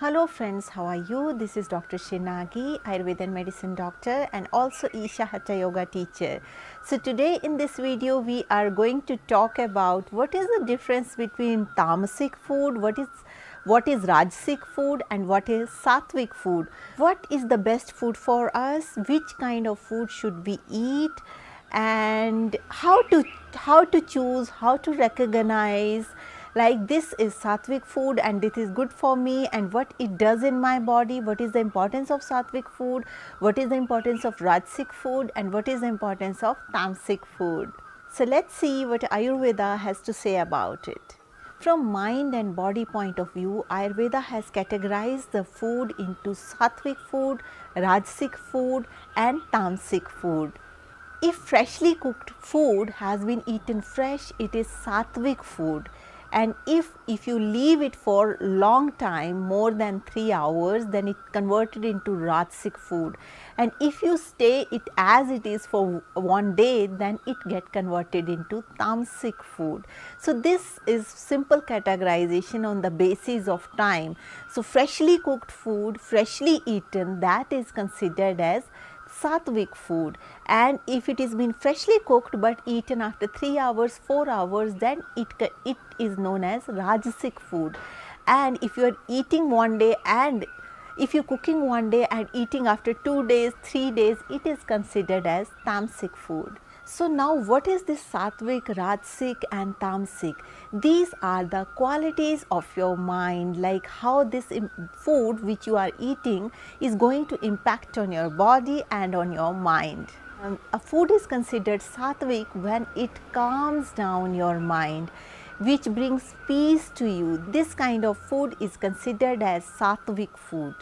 Hello friends, how are you? This is Dr. Srinagi, Ayurveda and medicine doctor and also Isha Hatha Yoga teacher. So today in this video we are going to talk about what is the difference between tamasic food, what is rajasic food and what is sattvic food. What is the best food for us? Which kind of food should we eat? And how to choose, how to recognize like this is sattvic food and it is good for me and what it does in my body, what is the importance of sattvic food, what is the importance of rajasic food and what is the importance of tamasic food. So let's see what Ayurveda has to say about it. From mind and body point of view, Ayurveda has categorized the food into sattvic food, rajasic food and tamasic food. If freshly cooked food has been eaten fresh, it is sattvic food. And if you leave it for long time, more than 3 hours, then it converted into rajasic food. And if you stay it as it is for one day, then it get converted into tamasic food. So this is simple categorization on the basis of time. So freshly cooked food, freshly eaten, that is considered as sattvic food, and if it is been freshly cooked but eaten after 3 hours, 4 hours, then it is known as rajasic food. And if you are eating one day and if you are cooking one day and eating after 2 days, 3 days, it is considered as tamasic food. So now what is this sattvic, rajasic and tamasic? These are the qualities of your mind, like how this food which you are eating is going to impact on your body and on your mind. A food is considered sattvic when it calms down your mind, which brings peace to you. This kind of food is considered as sattvic food.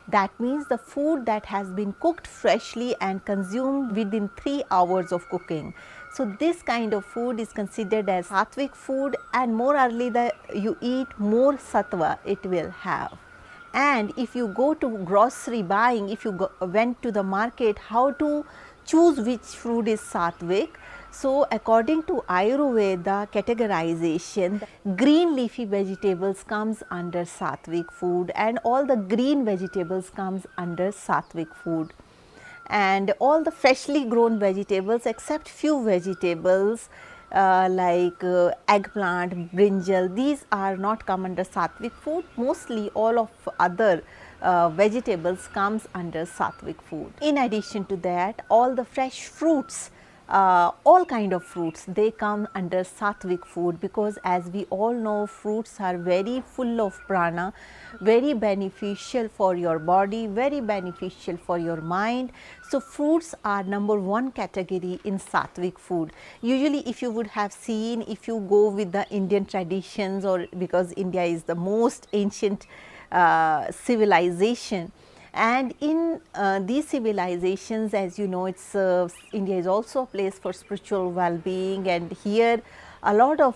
That means the food that has been cooked freshly and consumed within 3 hours of cooking. So this kind of food is considered as sattvic food, and more early you eat, more sattva it will have. And if you go to grocery buying, if you went to the market, how to choose which food is sattvic? So according to Ayurveda categorization, green leafy vegetables comes under sattvic food, and all the green vegetables comes under sattvic food, and all the freshly grown vegetables except few vegetables like eggplant, brinjal, these are not come under sattvic food. Mostly all of other vegetables comes under sattvic food. In addition to that, all the fresh fruits, all kind of fruits, they come under sattvic food, because as we all know, fruits are very full of prana, very beneficial for your body, very beneficial for your mind. So fruits are number one category in sattvic food. Usually if you would have seen, if you go with the Indian traditions, or because India is the most ancient civilization, and in these civilizations, as you know, it's India is also a place for spiritual well-being, and here a lot of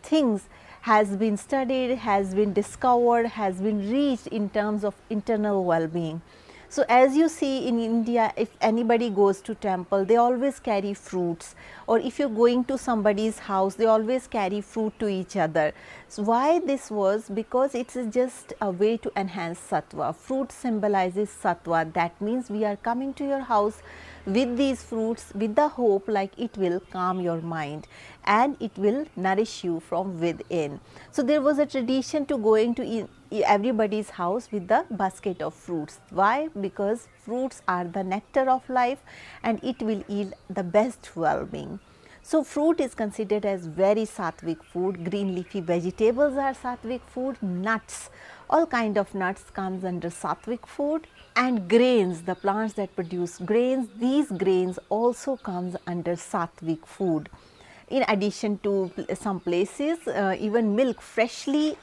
things has been studied, has been discovered, has been reached in terms of internal well-being. So as you see in India, if anybody goes to temple, they always carry fruits, or if you're going to somebody's house, they always carry fruit to each other. So why this was? Because it is just a way to enhance sattva. Fruit symbolizes sattva. That means we are coming to your house with these fruits with the hope like it will calm your mind and it will nourish you from within. So there was a tradition to going to everybody's house with the basket of fruits. Why? Because fruits are the nectar of life and it will yield the best well-being. So fruit is considered as very sattvic food. Green leafy vegetables are sattvic food. Nuts, all kind of nuts comes under sattvic food, and grains, the plants that produce grains, these grains also comes under sattvic food. In addition to some places, even milk, freshly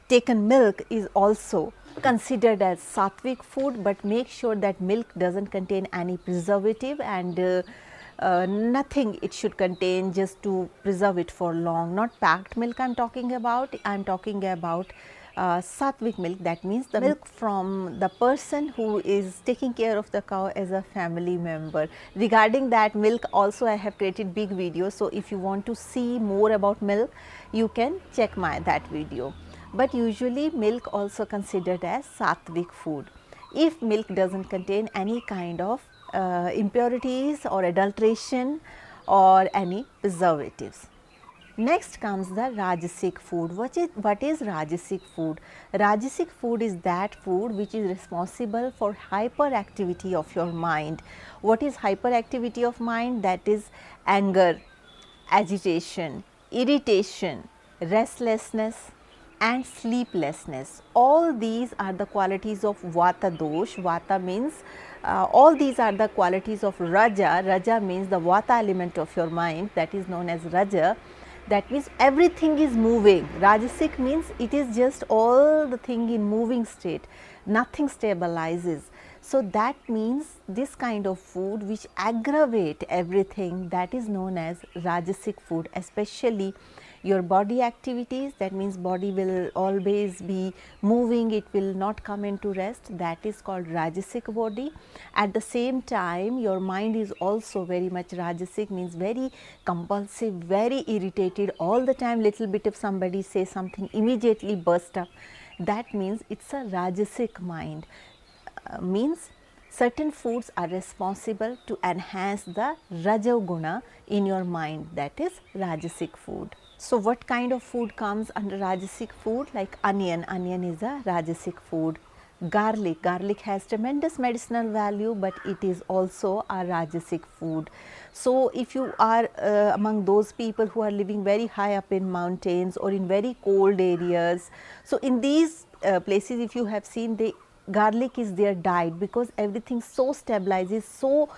taken milk is also considered as sattvic food, but make sure that milk doesn't contain any preservative and nothing it should contain just to preserve it for long. Not packed milk I am talking about, I am talking about sattvic milk, that means the milk from the person who is taking care of the cow as a family member. Regarding that milk also I have created big video, so if you want to see more about milk, you can check that video. but usually milk also considered as sattvic food. If milk doesn't contain any kind of impurities or adulteration or any preservatives. Next comes the Rajasic food. What is Rajasic food? Rajasic food is that food which is responsible for hyperactivity of your mind. What is hyperactivity of mind? That is anger, agitation, irritation, restlessness and sleeplessness. All these are the qualities of Vata dosh. Vata means all these are the qualities of Raja. Raja means the Vata element of your mind, that is known as Raja. That means everything is moving. Rajasic means it is just all the thing in moving state, nothing stabilizes. So that means this kind of food which aggravate everything, that is known as Rajasic food, especially your body activities. That means body will always be moving, it will not come into rest, that is called Rajasic body. At the same time your mind is also very much Rajasic, means very compulsive, very irritated all the time, little bit if somebody says something immediately burst up, that means it is a Rajasic mind. Means certain foods are responsible to enhance the Rajoguna in your mind, that is Rajasic food. So, what kind of food comes under Rajasic food? Like onion, onion is a Rajasic food. Garlic, garlic has tremendous medicinal value, but it is also a Rajasic food. So, if you are among those people who are living very high up in mountains or in very cold areas, so in these places if you have seen, garlic is their diet, because everything so stabilizes, so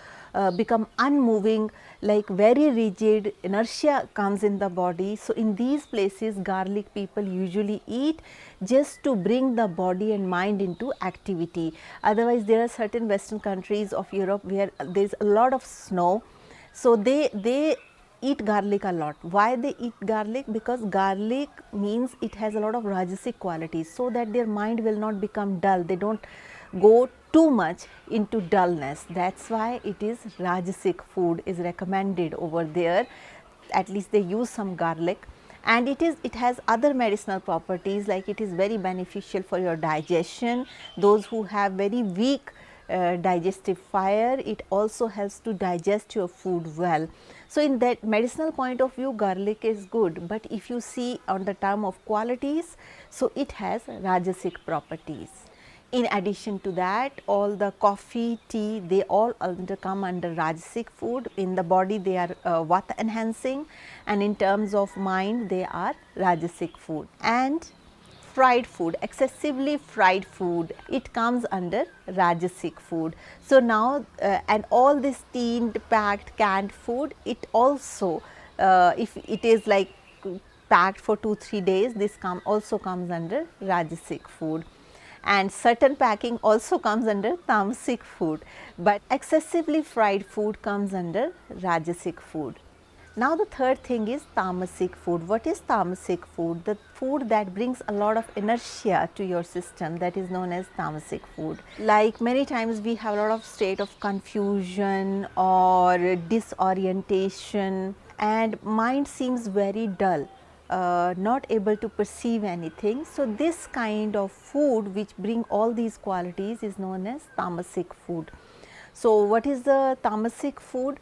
become unmoving, like very rigid, inertia comes in the body. So, in these places garlic people usually eat just to bring the body and mind into activity. Otherwise, there are certain western countries of Europe where there is a lot of snow. So, they eat garlic a lot. Why they eat garlic? Because garlic means it has a lot of Rajasic qualities, so that their mind will not become dull, they do not go too much into dullness. That is why it is Rajasic food is recommended over there, at least they use some garlic. And it has other medicinal properties, like it is very beneficial for your digestion. Those who have very weak digestive fire, it also helps to digest your food well. So, in that medicinal point of view garlic is good, but if you see on the term of qualities, so it has Rajasic properties. In addition to that, all the coffee, tea, they all come under Rajasic food. In the body they are Vata enhancing, and in terms of mind they are Rajasic food. And fried food, excessively fried food, it comes under Rajasic food. So, now and all this tinned, packed, canned food, it also if it is like packed for 2-3 days, this also comes under Rajasic food. And certain packing also comes under Tamasic food, but excessively fried food comes under Rajasic food. Now, the third thing is Tamasic food. What is Tamasic food? The food that brings a lot of inertia to your system, that is known as Tamasic food. Like many times we have a lot of state of confusion or disorientation, and mind seems very dull. Not able to perceive anything. So, this kind of food which bring all these qualities is known as Tamasic food. So, what is the Tamasic food?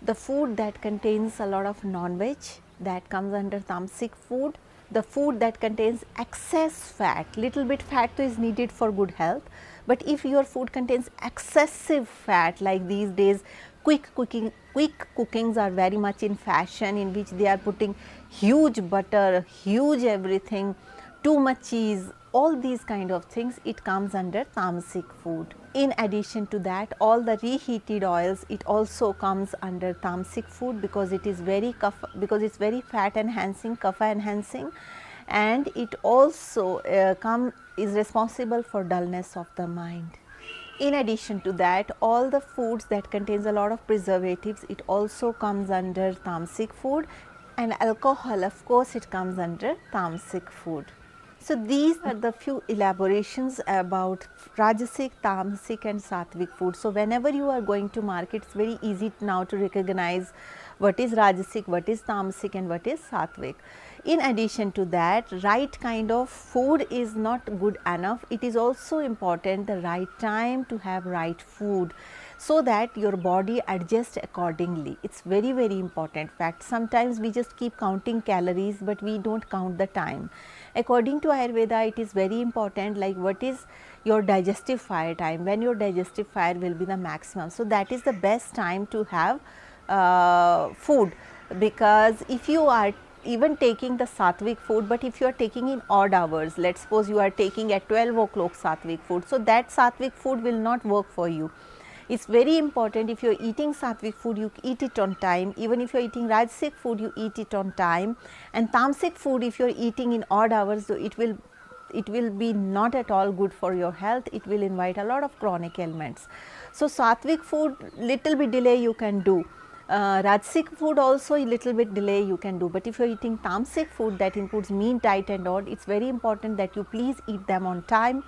The food that contains a lot of non-veg, that comes under Tamasic food. The food that contains excess fat, little bit fat is needed for good health, but if your food contains excessive fat, like these days quick cookings are very much in fashion, in which they are putting huge butter, huge everything, too much cheese, all these kind of things, it comes under Tamasic food. In addition to that, all the reheated oils, it also comes under Tamasic food, because it is very fat enhancing, kapha enhancing, and it also is responsible for dullness of the mind. In addition to that, all the foods that contains a lot of preservatives, it also comes under Tamasic food, and alcohol, of course, it comes under Tamasic food. So, these are the few elaborations about Rajasic, Tamasic and Sattvic food. So, whenever you are going to market, it is very easy now to recognize what is Rajasic, what is Tamasic and what is Sattvic. In addition to that, right kind of food is not good enough. It is also important the right time to have right food, so that your body adjusts accordingly. It's very, very important fact. Sometimes we just keep counting calories, but we don't count the time. According to Ayurveda, it is very important, like what is your digestive fire time, when your digestive fire will be the maximum. So that is the best time to have food, because if you are even taking the sattvic food, but if you are taking in odd hours, let us suppose you are taking at 12 o'clock sattvic food, so that sattvic food will not work for you. It's very important, if you are eating sattvic food, you eat it on time. Even if you are eating rajasic food, you eat it on time. And tamasic food, if you are eating in odd hours, so it will be not at all good for your health. It will invite a lot of chronic ailments. So sattvic food, little bit delay you can do. Rajasic food also a little bit delay you can do, but if you are eating tamasic food that includes meat diet and all, it's very important that you please eat them on time.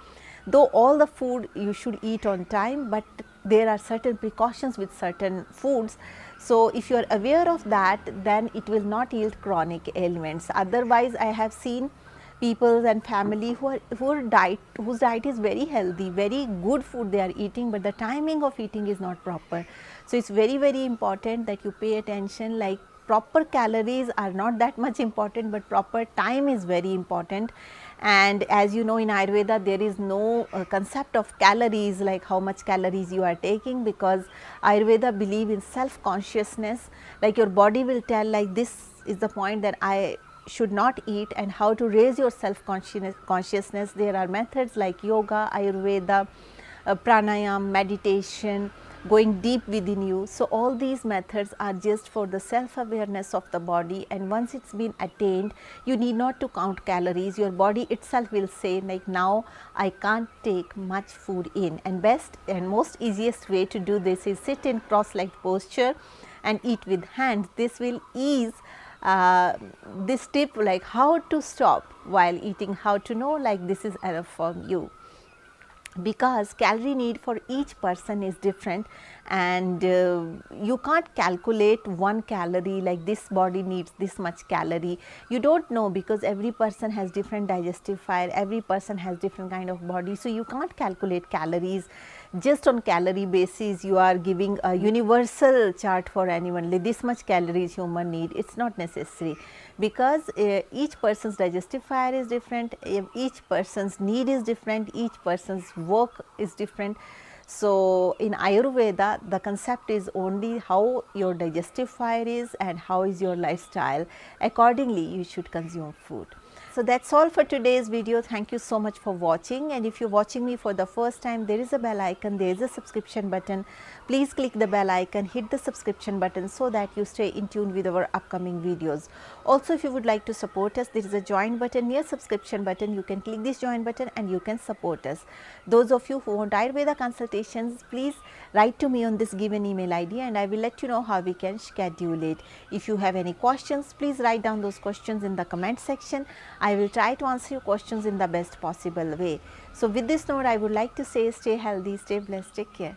Though all the food you should eat on time, but there are certain precautions with certain foods. So if you are aware of that, then it will not yield chronic ailments. Otherwise, I have seen people and family whose diet is very healthy, very good food they are eating, but the timing of eating is not proper. So it's very, very important that you pay attention, like proper calories are not that much important, but proper time is very important. And as you know, in Ayurveda there is no concept of calories, like how much calories you are taking, because Ayurveda believe in self consciousness, like your body will tell, like this is the point that I should not eat, and how to raise your self consciousness. There are methods like yoga, Ayurveda, pranayam, meditation, going deep within you. So all these methods are just for the self awareness of the body, and once it's been attained, you need not to count calories. Your body itself will say, like, now I can't take much food in. And best and most easiest way to do this is sit in cross-legged posture and eat with hands. This will ease this tip, like how to stop while eating, how to know, like this is enough for you, because calorie need for each person is different, and you can't calculate one calorie, like this body needs this much calorie. You don't know, because every person has different digestive fire, every person has different kind of body. So you can't calculate calories just on calorie basis. You are giving a universal chart for anyone, like this much calories human need. It's not necessary, because each person's digestive fire is different, each person's need is different, each person's work is different. So in Ayurveda, the concept is only how your digestive fire is and how is your lifestyle. Accordingly, you should consume food. So that's all for today's video. Thank you so much for watching, and if you're watching me for the first time, there is a bell icon, there is a subscription button. Please click the bell icon, hit the subscription button, so that you stay in tune with our upcoming videos. Also, if you would like to support us, there is a join button near subscription button. You can click this join button and you can support us. Those of you who want Ayurveda consultations, please write to me on this given email ID, and I will let you know how we can schedule it. If you have any questions, please write down those questions in the comment section. I will try to answer your questions in the best possible way. So with this note, I would like to say, stay healthy, stay blessed, take care.